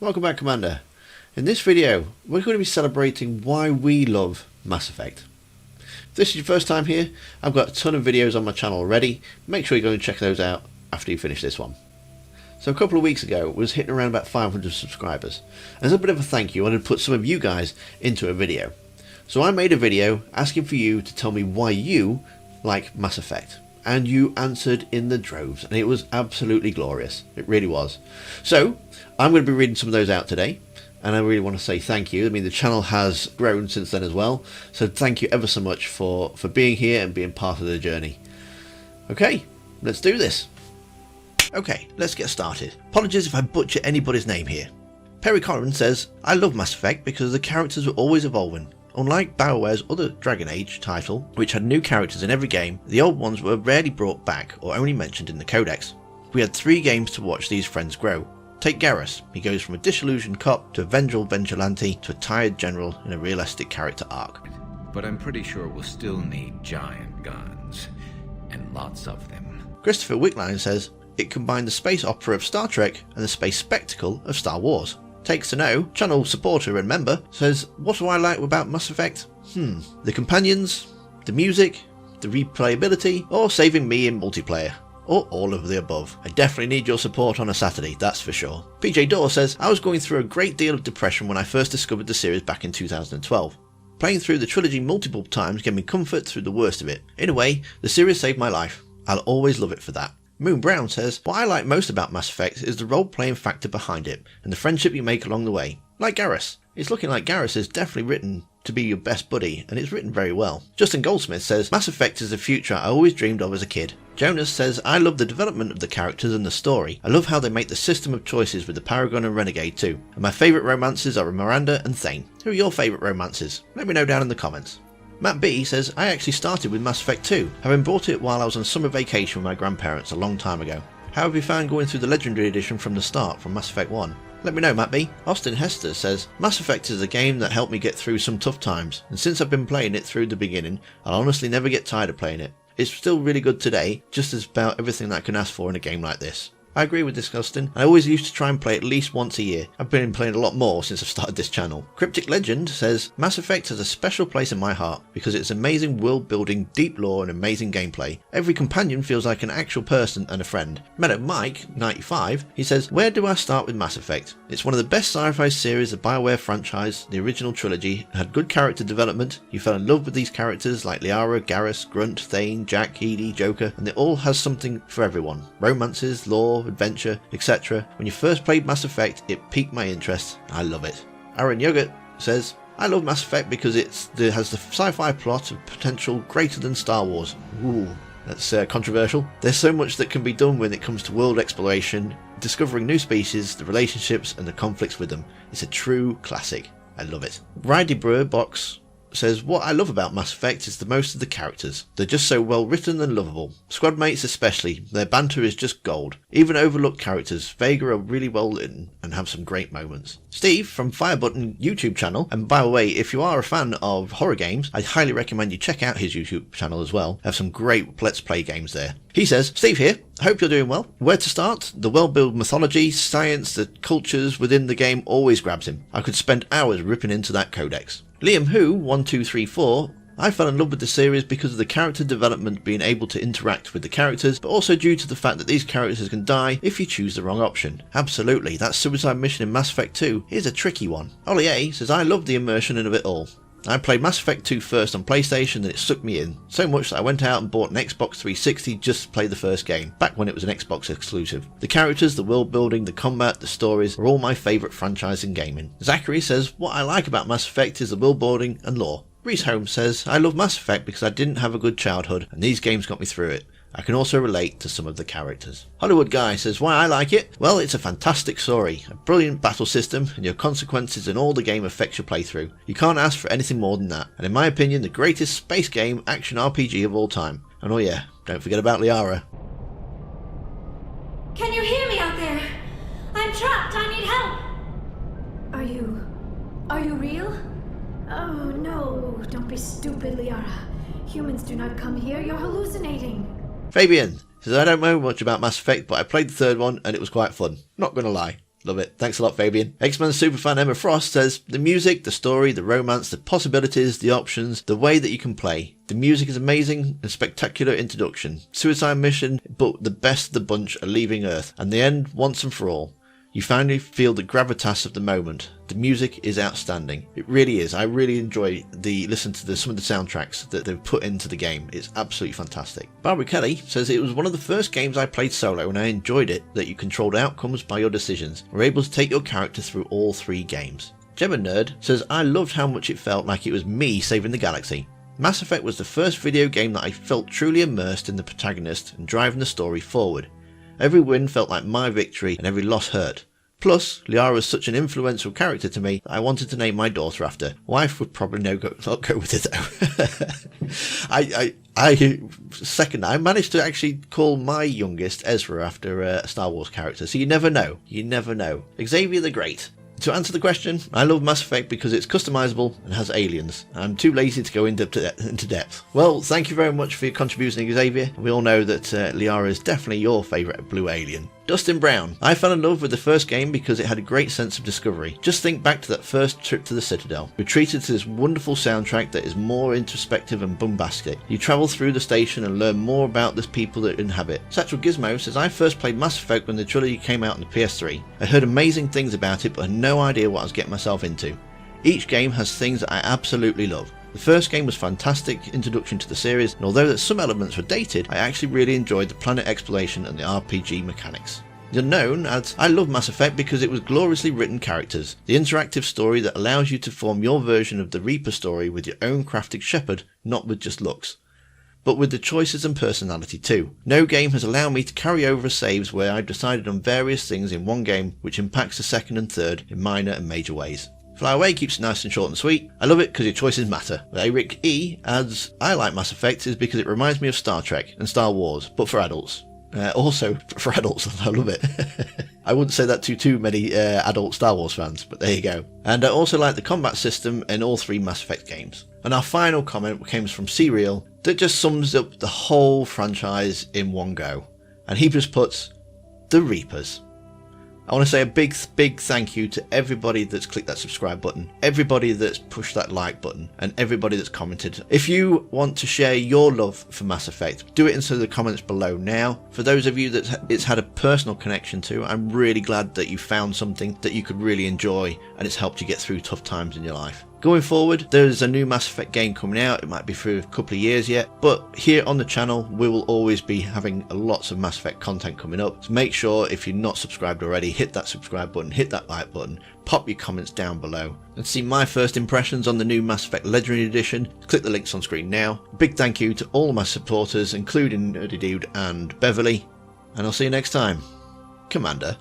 Welcome back, Commander. In this video, we're going to be celebrating why we love Mass Effect. If this is your first time here, I've got a ton of videos on my channel already. Make sure you go and check those out after you finish this one. So a couple of weeks ago, it was hitting around about 500 subscribers. As a bit of a thank you, I wanted to put some of you guys into a video. So I made a video asking for you to tell me why you like Mass Effect. And you answered in the droves, and it was absolutely glorious. It really was. So I'm going to be reading some of those out today, and I really want to say thank you. I mean, the channel has grown since then as well, so thank you ever so much for being here and being part of the journey. Okay, let's do this. Okay, let's get started. Apologies if I butcher anybody's name here. Perry Corrin says, I love Mass Effect because the characters were always evolving. Unlike BioWare's other Dragon Age title, which had new characters in every game, the old ones were rarely brought back or only mentioned in the codex. We had 3 games to watch these friends grow. Take Garrus, he goes from a disillusioned cop to a vengeful vigilante to a tired general in a realistic character arc. But I'm pretty sure we'll still need giant guns, and lots of them. Christopher Wickline says, it combined the space opera of Star Trek and the space spectacle of Star Wars. Takes to Know, channel supporter and member, says, what do I like about Mass Effect? The companions, the music, the replayability, or saving me in multiplayer. Or all of the above. I definitely need your support on a Saturday, that's for sure. PJ Dorr says, I was going through a great deal of depression when I first discovered the series back in 2012. Playing through the trilogy multiple times gave me comfort through the worst of it. In a way, the series saved my life. I'll always love it for that. Moon Brown says, what I like most about Mass Effect is the role-playing factor behind it, and the friendship you make along the way. Like Garrus. It's looking like Garrus is definitely written to be your best buddy, and it's written very well. Justin Goldsmith says, Mass Effect is the future I always dreamed of as a kid. Jonas says, I love the development of the characters and the story. I love how they make the system of choices with the Paragon and Renegade too. And my favourite romances are Miranda and Thane. Who are your favourite romances? Let me know down in the comments. Matt B says, I actually started with Mass Effect 2, having bought it while I was on summer vacation with my grandparents a long time ago. How have you found going through the Legendary Edition from the start from Mass Effect 1? Let me know, Matt B. Austin Hester says, Mass Effect is a game that helped me get through some tough times, and since I've been playing it through the beginning, I'll honestly never get tired of playing it. It's still really good today, just as about everything that I can ask for in a game like this. I agree with this, Austin. I always used to try and play at least once a year. I've been playing a lot more since I've started this channel. Cryptic Legend says, Mass Effect has a special place in my heart because it's amazing world building, deep lore and amazing gameplay. Every companion feels like an actual person and a friend. Meadow Mike, 95, he says, where do I start with Mass Effect? It's one of the best sci-fi series of BioWare franchise, the original trilogy, had good character development, you fell in love with these characters like Liara, Garrus, Grunt, Thane, Jack, EDI, Joker, and it all has something for everyone. Romances, lore, adventure, etc. When you first played Mass Effect, it piqued my interest. I love it. Aaron Yogurt says, I love Mass Effect because it has the sci-fi plot of potential greater than Star Wars. Ooh, that's controversial. There's so much that can be done when it comes to world exploration, discovering new species, the relationships and the conflicts with them. It's a true classic. I love it. Ridley Brewer Box says, what I love about Mass Effect is the most of the characters. They're just so well written and lovable. Squad mates especially, their banter is just gold. Even overlooked characters, Vega are really well written and have some great moments. Steve from Firebutton YouTube channel, and by the way, if you are a fan of horror games, I highly recommend you check out his YouTube channel as well. I have some great Let's Play games there. He says, Steve here, hope you're doing well. Where to start? The well-built mythology, science, the cultures within the game always grabs him. I could spend hours ripping into that codex. Liam Who 1234, I fell in love with the series because of the character development, being able to interact with the characters, but also due to the fact that these characters can die if you choose the wrong option. Absolutely, that suicide mission in Mass Effect 2 is a tricky one. Ollie A says, I love the immersion of it all. I played Mass Effect 2 first on PlayStation and it sucked me in, so much that I went out and bought an Xbox 360 just to play the first game, back when it was an Xbox exclusive. The characters, the world building, the combat, the stories are all my favourite franchise in gaming. Zachary says, what I like about Mass Effect is the world building and lore. Reese Holmes says, I love Mass Effect because I didn't have a good childhood and these games got me through it. I can also relate to some of the characters. Hollywood Guy says, why I like it? Well, it's a fantastic story, a brilliant battle system, and your consequences in all the game affects your playthrough. You can't ask for anything more than that, and in my opinion, the greatest space game action RPG of all time. And oh yeah, don't forget about Liara. Can you hear me out there? I'm trapped, I need help! Are you real? Oh no, don't be stupid, Liara. Humans do not come here, you're hallucinating. Fabian says, I don't know much about Mass Effect, but I played the third one and it was quite fun. Not gonna lie. Love it. Thanks a lot, Fabian. X-Men superfan Emma Frost says, the music, the story, the romance, the possibilities, the options, the way that you can play. The music is amazing and spectacular introduction. Suicide mission, but the best of the bunch are leaving Earth, and the end once and for all. You finally feel the gravitas of the moment. The music is outstanding. It really is. I really enjoy listen to some of the soundtracks that they've put into the game. It's absolutely fantastic. Barbara Kelly says it was one of the first games I played solo and I enjoyed it that you controlled outcomes by your decisions. Were able to take your character through all 3 games. Gemma Nerd says I loved how much it felt like it was me saving the galaxy. Mass Effect was the first video game that I felt truly immersed in the protagonist and driving the story forward. Every win felt like my victory and every loss hurt. Plus, Liara was such an influential character to me that I wanted to name my daughter after. Wife would probably not go with it though. I managed to actually call my youngest Ezra after a Star Wars character, so you never know. You never know. Xavier the Great. To answer the question, I love Mass Effect because it's customizable and has aliens. I'm too lazy to go into depth. Well, thank you very much for your contribution, Xavier. We all know that Liara is definitely your favourite blue alien. Dustin Brown. I fell in love with the first game because it had a great sense of discovery. Just think back to that first trip to the Citadel. We're treated to this wonderful soundtrack that is more introspective and bombastic. You travel through the station and learn more about the people that inhabit. Satchel Gizmo says I first played Mass Effect when the trilogy came out on the PS3. I heard amazing things about it but had no idea what I was getting myself into. Each game has things that I absolutely love. The first game was a fantastic introduction to the series, and although that some elements were dated, I actually really enjoyed the planet exploration and the RPG mechanics. The Unknown adds, I love Mass Effect because it was gloriously written characters, the interactive story that allows you to form your version of the Reaper story with your own crafted Shepard, not with just looks, but with the choices and personality too. No game has allowed me to carry over saves where I've decided on various things in one game which impacts the second and third in minor and major ways. Fly Away keeps it nice and short and sweet. I love it because your choices matter. Eric E adds, I like Mass Effect is because it reminds me of Star Trek and Star Wars, but for adults. Also for adults, I love it. I wouldn't say that to too many adult Star Wars fans, but there you go. And I also like the combat system in all 3 Mass Effect games. And our final comment comes from Serial that just sums up the whole franchise in one go. And he just puts, the Reapers. I want to say a big thank you to everybody that's clicked that subscribe button, everybody that's pushed that like button, and everybody that's commented. If you want to share your love for Mass Effect, do it into the comments below now. For those of you that it's had a personal connection to, I'm really glad that you found something that you could really enjoy and it's helped you get through tough times in your life. Going forward, there's a new Mass Effect game coming out. It might be for a couple of years yet, but here on the channel we will always be having lots of Mass Effect content coming up. So make sure, if you're not subscribed already, hit that subscribe button, hit that like button, pop your comments down below, and see my first impressions on the new Mass Effect Legendary Edition. Click the links on screen now. Big thank you to all my supporters, including Nerdy Dude and Beverly, and I'll see you next time. Commander.